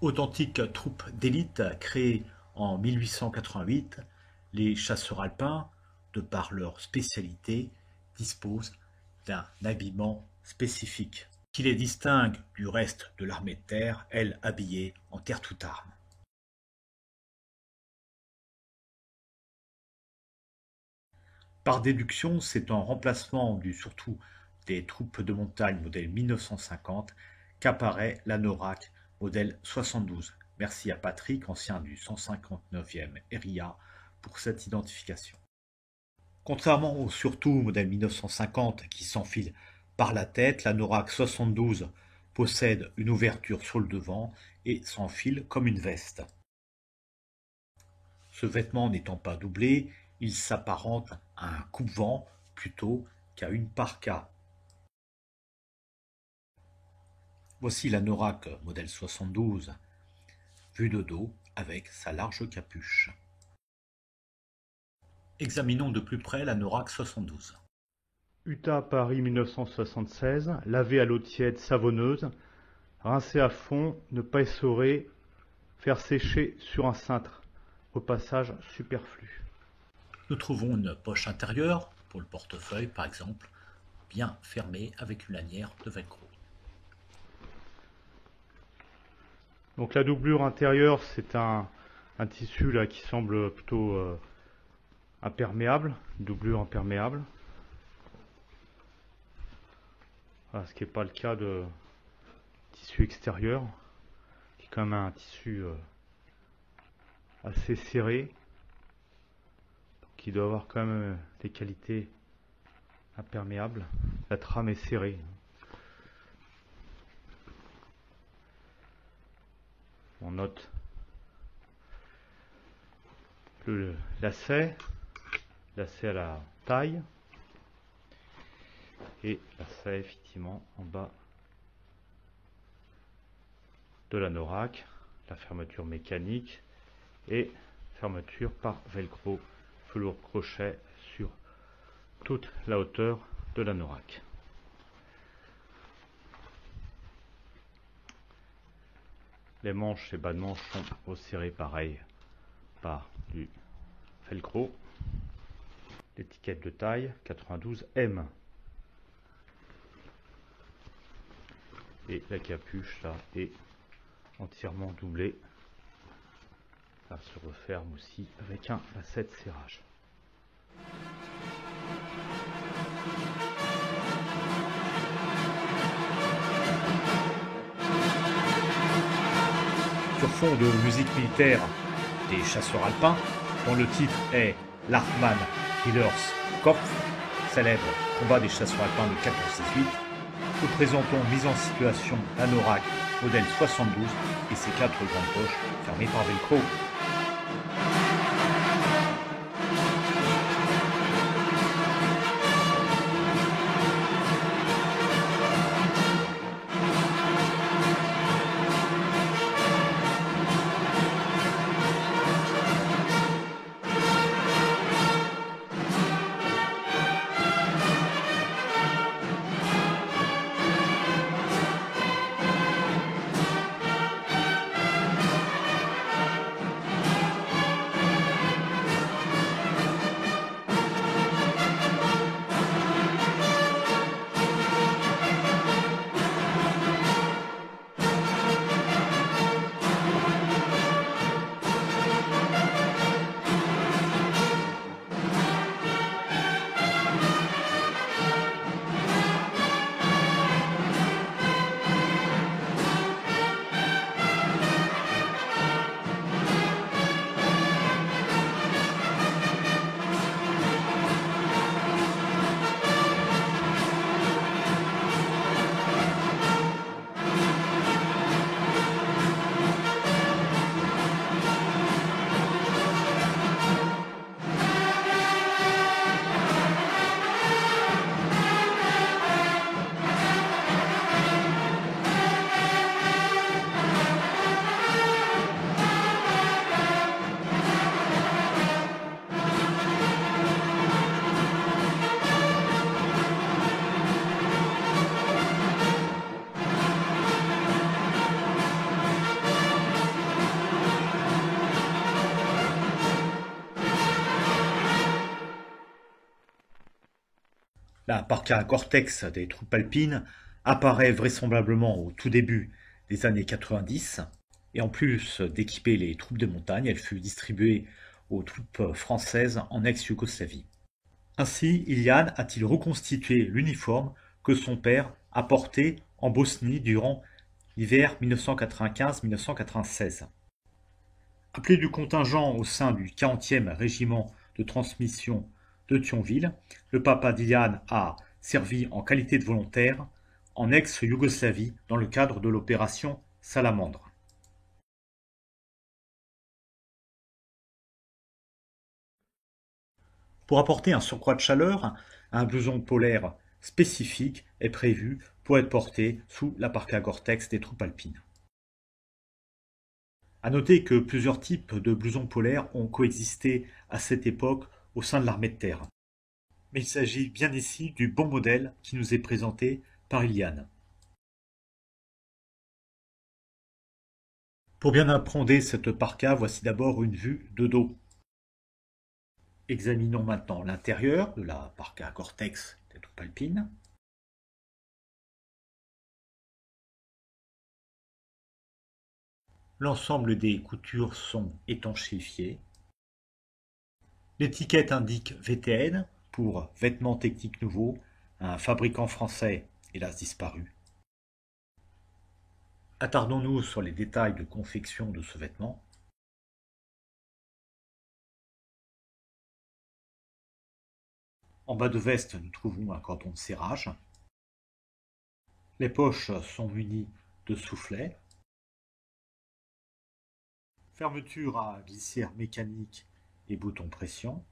Authentique troupe d'élite créée en 1888, les chasseurs alpins, de par leur spécialité, disposent d'un habillement spécifique qui les distingue du reste de l'armée de terre, elle habillée en terre toute arme. Par déduction, c'est en remplacement surtout des troupes de montagne modèle 1950 qu'apparaît l'anorak modèle 72. Merci à Patrick, ancien du 159e RIA, pour cette identification. Contrairement au surtout modèle 1950 qui s'enfile par la tête, l'anorak 72 possède une ouverture sur le devant et s'enfile comme une veste. Ce vêtement n'étant pas doublé, il s'apparente à un coupe-vent plutôt qu'à une parka. Voici l'anorak modèle 72, vu de dos avec sa large capuche. Examinons de plus près l'anorak 72. Utah, Paris 1976, lavé à l'eau tiède savonneuse, rincer à fond, ne pas essorer, faire sécher sur un cintre, au passage superflu. Nous trouvons une poche intérieure, pour le portefeuille par exemple, bien fermée avec une lanière de velcro. Donc la doublure intérieure, c'est un tissu là qui semble plutôt imperméable, une doublure imperméable. Voilà, ce qui n'est pas le cas de tissu extérieur, qui est quand même un tissu assez serré, qui doit avoir quand même des qualités imperméables. La trame est serrée. On note le lacet à la taille, et lacet effectivement en bas de l'anorak, la fermeture mécanique et fermeture par velcro velours crochet sur toute la hauteur de l'anorak. Les manches et bas de manches sont resserrées pareil par du velcro. L'étiquette de taille 92M. Et la capuche là est entièrement doublée. Ça se referme aussi avec un lacet de serrage. Sur fond de musique militaire des chasseurs alpins, dont le titre est l'Hartmann Hillers Kopf, célèbre combat des chasseurs alpins de 14-18, nous présentons mise en situation l'anorak modèle 72 et ses 4 grandes poches fermées par velcro. La parka Gore-Tex des troupes alpines apparaît vraisemblablement au tout début des années 90, et en plus d'équiper les troupes de montagne, elle fut distribuée aux troupes françaises en ex-Yougoslavie. Ainsi, Ilian a-t-il reconstitué l'uniforme que son père a porté en Bosnie durant l'hiver 1995-1996. Appelé du contingent au sein du 40e régiment de transmission de Thionville, le papa d'Ilian a servi en qualité de volontaire en ex-Yougoslavie dans le cadre de l'opération Salamandre. Pour apporter un surcroît de chaleur, un blouson polaire spécifique est prévu pour être porté sous la parka Gore-Tex des troupes alpines. À noter que plusieurs types de blousons polaires ont coexisté à cette époque au sein de l'armée de terre. Mais il s'agit bien ici du bon modèle qui nous est présenté par Ilian. Pour bien appréhender cette parka, voici d'abord une vue de dos. Examinons maintenant l'intérieur de la parka Gore-Tex des troupes alpines. L'ensemble des coutures sont étanchéifiées. L'étiquette indique VTN pour Vêtements Techniques Nouveaux, un fabricant français hélas disparu. Attardons-nous sur les détails de confection de ce vêtement. En bas de veste, nous trouvons un cordon de serrage. Les poches sont munies de soufflets. Fermeture à glissière mécanique et bouton pression.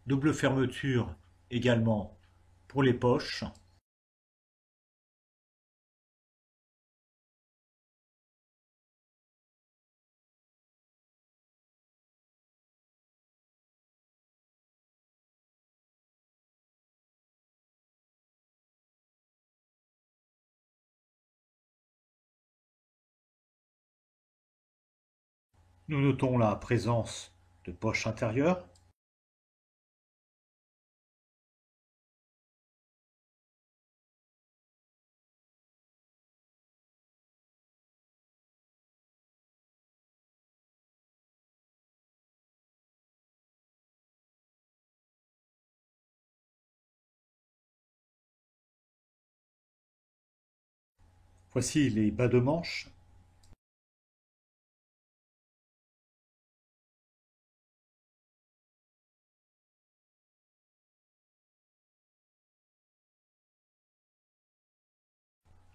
Double fermeture également pour les poches. Nous notons la présence de poches intérieures. Voici les bas de manches.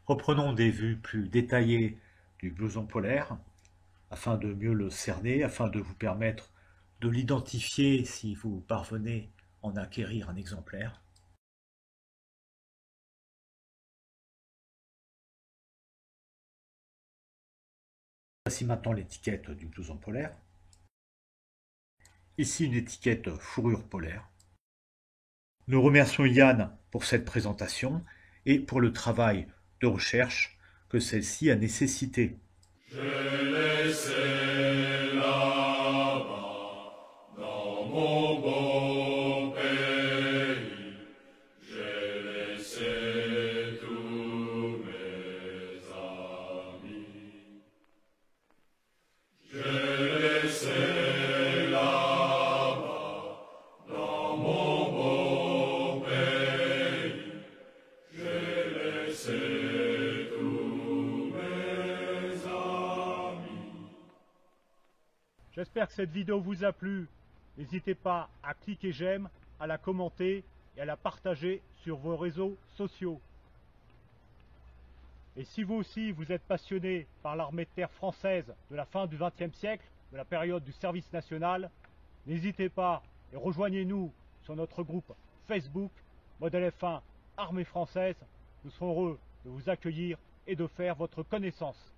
Reprenons des vues plus détaillées du blouson polaire, afin de mieux le cerner, afin de vous permettre de l'identifier si vous parvenez à en acquérir un exemplaire. Voici maintenant l'étiquette du blouson polaire. Ici une étiquette fourrure polaire. Nous remercions Ilian pour cette présentation et pour le travail de recherche que celle-ci a nécessité. Je laissais là-bas, dans mon beau pays, j'ai laissé tous mes amis. Je laissais là-bas, dans mon beau pays, j'ai laissé tous mes amis. J'espère que cette vidéo vous a plu. N'hésitez pas à cliquer j'aime, à la commenter et à la partager sur vos réseaux sociaux. Et si vous aussi vous êtes passionné par l'armée de terre française de la fin du XXe siècle, de la période du service national, n'hésitez pas et rejoignez-nous sur notre groupe Facebook Modèle F1 Armée française. Nous serons heureux de vous accueillir et de faire votre connaissance.